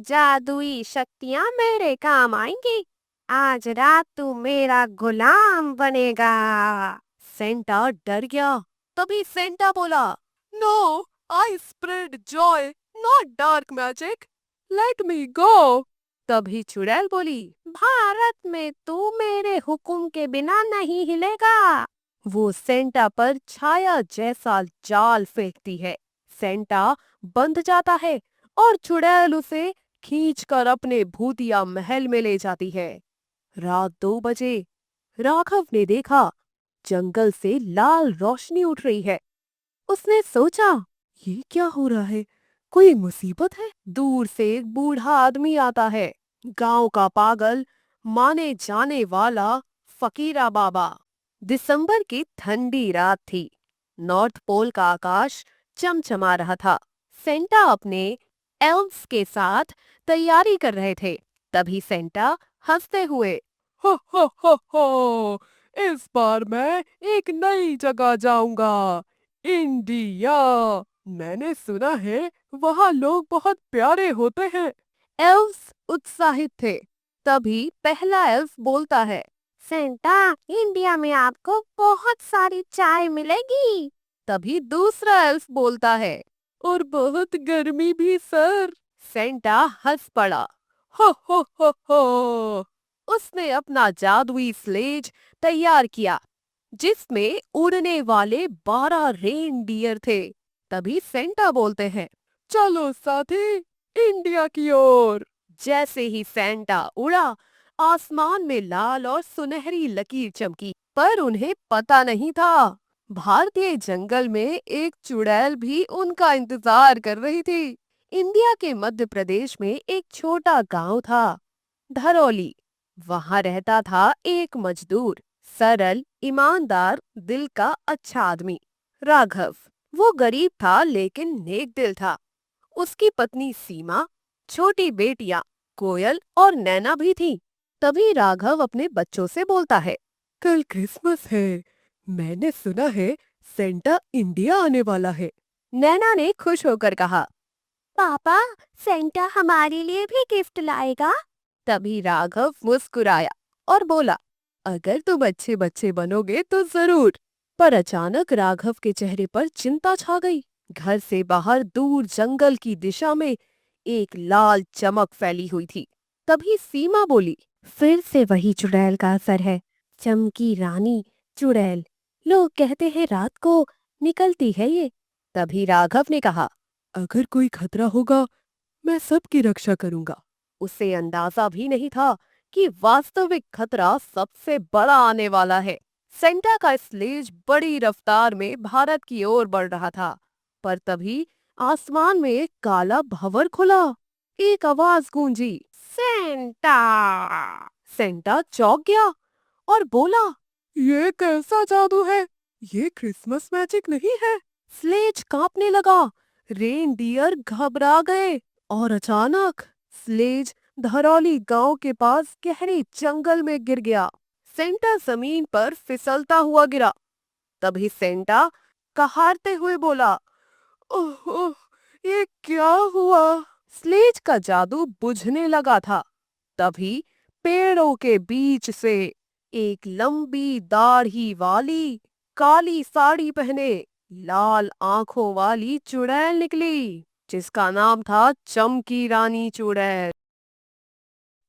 जादुई शक्तियां मेरे काम आएंगी। आज रात तू मेरा गुलाम बनेगा। सेंटा डर गया। तभी सेंटा बोला, no, I spread joy, not dark magic, let me go. तभी चुड़ैल बोली, भारत में तू मेरे हुक्म के बिना नहीं हिलेगा। वो सेंटा पर छाया जैसा जाल फेंकती है। सेंटा बंध जाता है और चुड़ैल उसे खींचकर अपने भूतिया महल में ले जाती है। रात 2 बजे राघव ने देखा, जंगल से लाल रोशनी उठ रही है। उसने सोचा, ये क्या हो रहा है? कोई मुसीबत है? दूर से एक बूढ़ा आदमी आता है, गांव का पागल माने जाने वाला फकीरा बाबा। दिसंबर की ठंडी रात थी। नॉर्थ पोल का आकाश चमचमा रहा था। सेंटा अपने एल्व्स के साथ तैयारी कर रहे थे। तभी सेंटा हंसते हुए, हो हो, इस बार मैं एक नई जगह जाऊंगा, इंडिया। मैंने सुना है वहाँ लोग बहुत प्यारे होते हैं। एल्व्स उत्साहित थे। तभी पहला एल्फ बोलता है, सेंटा, इंडिया में आपको बहुत सारी चाय मिलेगी। तभी दूसरा एल्फ बोलता है, और बहुत गर्मी भी सर। सेंटा हंस पड़ा। हो। उसने अपना जादुई स्लेज तैयार किया, जिसमें उड़ने वाले 12 रेनडियर थे। तभी सेंटा बोलते हैं, चलो साथी, इंडिया की ओर। जैसे ही सेंटा उड़ा, आसमान में लाल और सुनहरी लकीर चमकी। पर उन्हें पता नहीं था, भारतीय जंगल में एक चुड़ैल भी उनका इंतजार कर रही थी। इंडिया के मध्य प्रदेश में एक छोटा गांव था, धरौली। वहां रहता था एक मजदूर, सरल, ईमानदार, दिल का अच्छा आदमी, राघव। वो गरीब था लेकिन नेक दिल था। उसकी पत्नी सीमा, छोटी बेटियां कोयल और नैना भी थी। तभी राघव अपने बच्चों से बोलता है, कल क्रिसमस है। मैंने सुना है सेंटा इंडिया आने वाला है। नैना ने खुश होकर कहा, पापा, सेंटा हमारे लिए भी गिफ्ट लाएगा। तभी राघव मुस्कुराया और बोला, अगर तुम अच्छे बच्चे बनोगे तो जरूर। पर अचानक राघव के चेहरे पर चिंता छा गई। घर से बाहर दूर जंगल की दिशा में एक लाल चमक फैली हुई थी। तभी सीमा बोली, फिर से वही चुड़ैल का असर है। चमकी रानी चुड़ैल, लोग कहते हैं रात को निकलती है ये। तभी राघव ने कहा, अगर कोई खतरा होगा, मैं सबकी रक्षा करूंगा। उसे अंदाजा भी नहीं था कि वास्तविक खतरा सबसे बड़ा आने वाला है। सेंटा का स्लेज बड़ी रफ्तार में भारत की ओर बढ़ रहा था। पर तभी आसमान में एक काला भंवर खुला। एक आवाज गूंजी, सेंटा। सेंटा चौंक गया और बोला, ये कैसा जादू है? ये क्रिसमस मैजिक नहीं है। स्लेज कांपने लगा। रेनडियर घबरा गए और अचानक स्लेज धरौली गांव के पास गहरे जंगल में गिर गया। सेंटा जमीन पर फिसलता हुआ गिरा। तभी सेंटा कहारते हुए बोला, ओह ओह, ये क्या हुआ? स्लेज का जादू बुझने लगा था। तभी पेड़ों के बीच से एक लंबी दाढ़ी वाली, काली साड़ी पहने, लाल आंखों वाली चुड़ैल निकली, जिसका नाम था चमकी रानी चुड़ैल।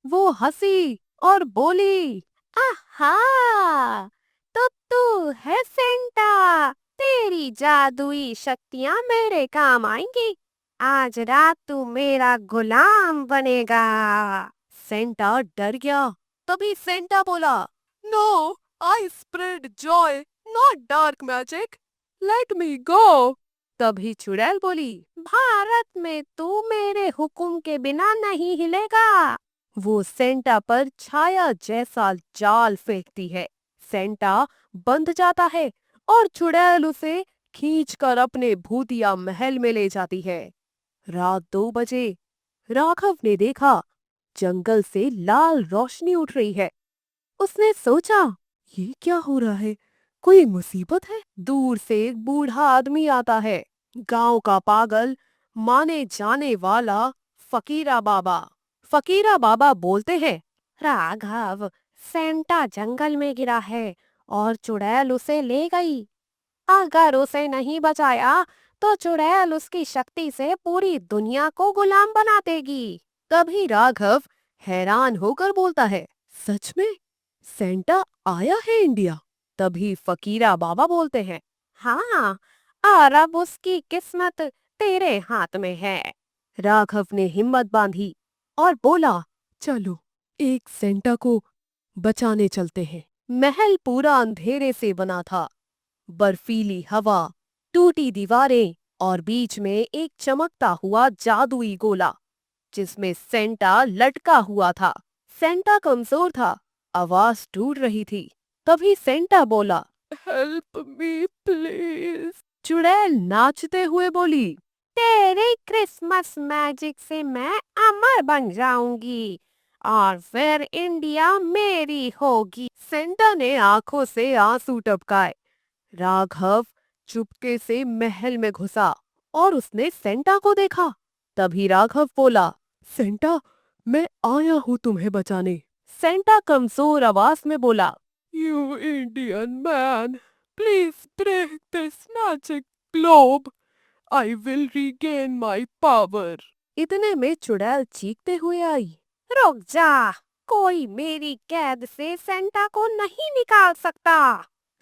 वो हंसी और बोली, आहा, तो तू है सेंटा। तेरी जादुई शक्तियां मेरे काम आएंगी। आज रात तू मेरा गुलाम बनेगा। सेंटा डर गया। तभी सेंटा बोला, no, I spread joy, not dark magic, let me go. तभी चुड़ैल बोली, भारत में तू मेरे हुक्म के बिना नहीं हिलेगा। वो सेंटा पर छाया जैसा जाल फेंकती है। सेंटा बंध जाता है और चुड़ैल उसे खींचकर अपने भूतिया महल में ले जाती है। रात 2 बजे राघव ने देखा, जंगल से लाल रोशनी उठ रही है। उसने सोचा, ये क्या हो रहा है? कोई मुसीबत है? दूर से एक बूढ़ा आदमी आता है, गांव का पागल माने जाने वाला फकीरा बाबा। फकीरा बाबा बोलते हैं, राघव, सेंटा जंगल में गिरा है और चुड़ैल उसे ले गई। अगर उसे नहीं बचाया तो चुड़ैल उसकी शक्ति से पूरी दुनिया को गुलाम बना देगी। तभी राघव हैरान होकर बोलता है, सच में सेंटा आया है इंडिया? तभी फकीरा बाबा बोलते हैं, हाँ, और अब उसकी किस्मत तेरे हाथ में है। राघव ने हिम्मत बांधी और बोला, चलो एक सेंटा को बचाने चलते हैं। महल पूरा अंधेरे से बना था। बर्फीली हवा, टूटी दीवारें और बीच में एक चमकता हुआ जादुई गोला जिसमें सेंटा लटका हुआ था। सेंटा कमजोर था, आवाज टूट रही थी। तभी सेंटा बोला, हेल्प मी प्लीज। चुड़ैल नाचते हुए बोली, तेरे क्रिसमस मैजिक से मैं अमर बन जाऊंगी और फिर इंडिया मेरी होगी। सेंटा ने आंखों से आंसू टपकाए। राघव चुपके से महल में घुसा और उसने सेंटा को देखा। तभी राघव बोला, सेंटा, मैं आया हूँ तुम्हें बचाने। सेंटा कमजोर आवाज में बोला, you Indian man, please break this magic globe, I will regain my power. इतने में चुड़ैल चीखते हुए आई, रुक जा, कोई मेरी कैद से सेंटा को नहीं निकाल सकता।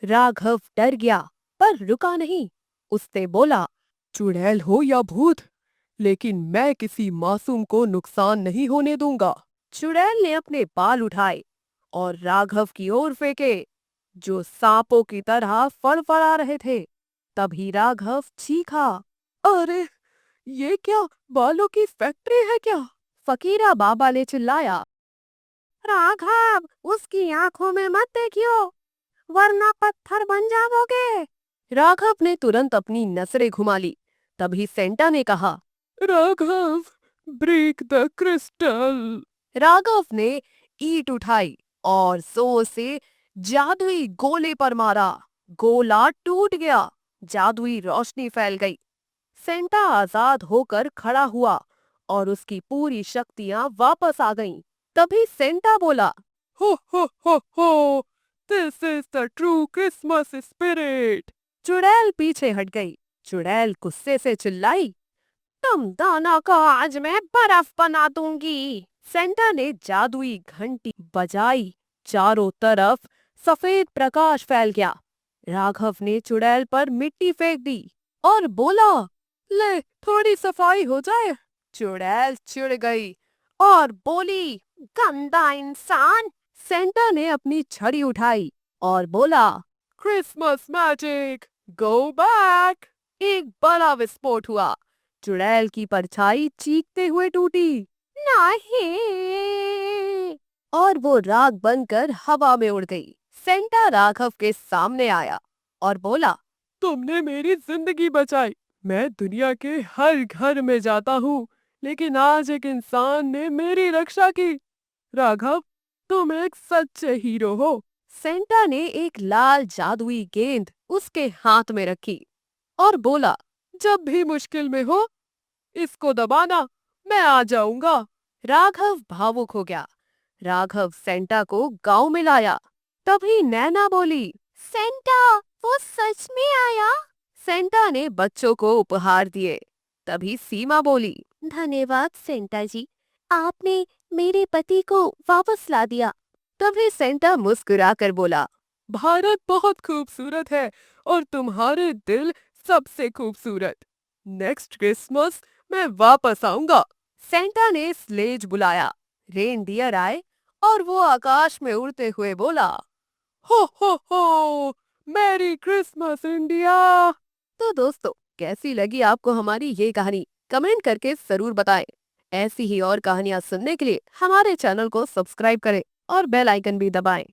राघव डर गया पर रुका नहीं। उसने बोला, चुड़ैल हो या भूत, लेकिन मैं किसी मासूम को नुकसान नहीं होने दूंगा। चुड़ैल ने अपने बाल उठाए और राघव की ओर फेंके, जो सांपों की तरह फड़फड़ा रहे थे। तभी राघव चीखा, अरे ये क्या बालों की फैक्ट्री है क्या? फकीरा बाबा ने चिल्लाया, राघव, उसकी आंखों में मत देखियो, वरना पत्थर बन जाओगे। राघव ने तुरंत अपनी नजरें घुमा ली। तभी सेंटा ने कहा, Raghav, break the crystal. Raghav ने ईंट उठाई और जोर से जादुई गोले पर मारा। गोला टूट गया, जादुई रोशनी फैल गई। सेंटा आजाद होकर खड़ा हुआ और उसकी पूरी शक्तियां वापस आ गईं। तभी सेंटा बोला, हो, this is the true Christmas spirit. चुड़ैल पीछे हट गई। चुड़ैल गुस्से से चिल्लाई, तुम दोनों को आज मैं बर्फ बना दूंगी। सेंटा ने जादुई घंटी बजाई। चारों तरफ सफेद प्रकाश फैल गया। राघव ने चुड़ैल पर मिट्टी फेंक दी और बोला, ले थोड़ी सफाई हो जाए। चुड़ैल चिढ़ गई और बोली, गंदा इंसान। सेंटा ने अपनी छड़ी उठाई और बोला, क्रिसमस मैजिक, गो बैक। एक बड़ा विस्फोट हुआ। चुड़ैल की परछाई चीखते हुए टूटी, नहीं, और वो राख बनकर हवा में उड़ गई। सेंटा राघव के सामने आया और बोला, तुमने मेरी जिंदगी बचाई। मैं दुनिया के हर घर में जाता हूँ, लेकिन आज एक इंसान ने मेरी रक्षा की। राघव, तुम एक सच्चे हीरो हो। सेंटा ने एक लाल जादुई गेंद उसके हाथ में रखी और बोला, जब भी मुश्किल में हो, इसको दबाना, मैं आ जाऊंगा। राघव भावुक हो गया। राघव सेंटा को गांव में लाया। तभी नैना बोली, सेंटा, वो सच में आया? सेंटा ने बच्चों को उपहार दिए। तभी सीमा बोली, धन्यवाद सेंटा जी, आपने मेरे पति को वापस ला दिया। तभी सेंटा मुस्कुराकर बोला, भारत बहुत खूबसूरत है और तुम्हारे दिल सबसे खूबसूरत। नेक्स्ट क्रिसमस मैं वापस आऊंगा। सेंटा ने स्लेज बुलाया। रेनडियर आए और वो आकाश में उड़ते हुए बोला, हो, मैरी क्रिसमस इंडिया। तो दोस्तों, कैसी लगी आपको हमारी ये कहानी? कमेंट करके जरूर बताएं। ऐसी ही और कहानियां सुनने के लिए हमारे चैनल को सब्सक्राइब करें और बेल आइकन भी दबाएं।